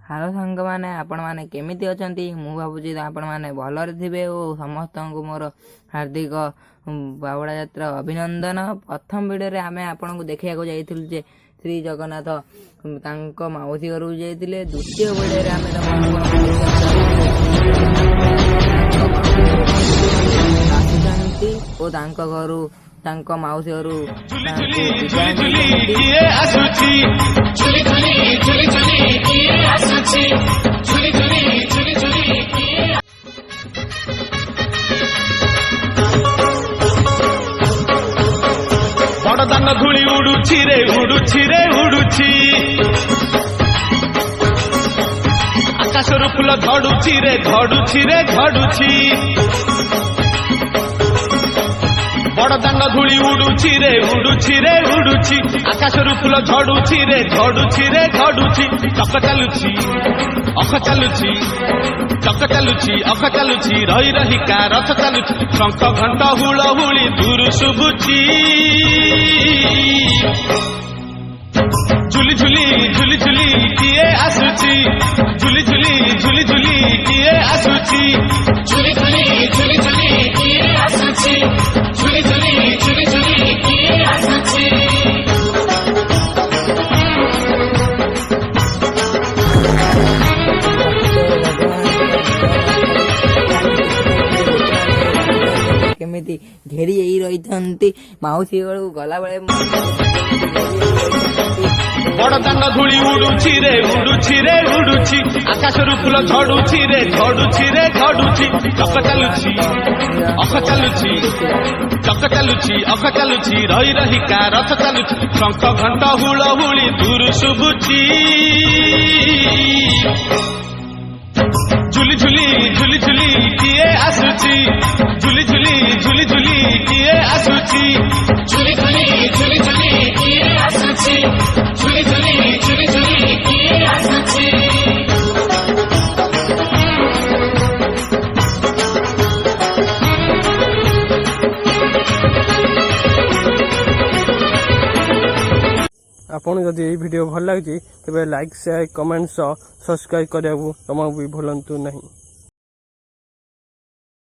Hello सांग मैंने आपण मैंने केमिति अछंती मु भाबुची आपण मैंने भलरे थिबे ओ समस्त को मोर हार्दिक बावड़ा यात्रा अभिनंदन। प्रथम वीडियो रे आमे आपण को देखिया को जाइथिलु जे श्री जगन्नाथ तांको माउसी घर जाइथिले। द्वितीय वीडियो रे आमे आसुचंती ओ तांको घरु तांको माउसी घरु बड़दान धूली उड़ुची रे उड़ुची रे उड़ुची आकाशर फूल झड़ुची रे झड़ुची रे झड़ुची बड़दान धूली उड़ुची रे उड़ुची रे उड़ुची आकाशर फूल झड़ुची रे झड़ुची रे झड़ुची चक चालुची अख चालुची चक चालुची अख चालुची रही रही का रथ चालुची शंख घंट हुल हुली दूर शुभुची झुली झुली झुली झुली किए आसुची झुली झुली झुली झुली किए आसुची झुली झुली झुली झुली किए आसुची झुली झुली झुली झुली किए आसुची केमिति घेरी यही रही माउसी घर गला बेले बड़दान धूली उड़ुची रे उड़ुची रे उड़ुची आकाशर फूल झड़ुची रे झड़ुची रे झड़ुची चक चालुची अख चालुची चक चालुची अख चालुची रही रही का रथ चालुची शंख घंट हुल हुली दूर शुभुची झुली झुली झुली झुली किए आसुची झुली झुली झुली झुली किए आसुची झुली झुली झुली झुली किए आसुची झुली झुली झुली झुली किए आसुची आपन जदि ये वीडियो भल लगी तेज लाइक शेयर कमेंट सब्सक्राइब करने तुमको भी भूलु नहीं।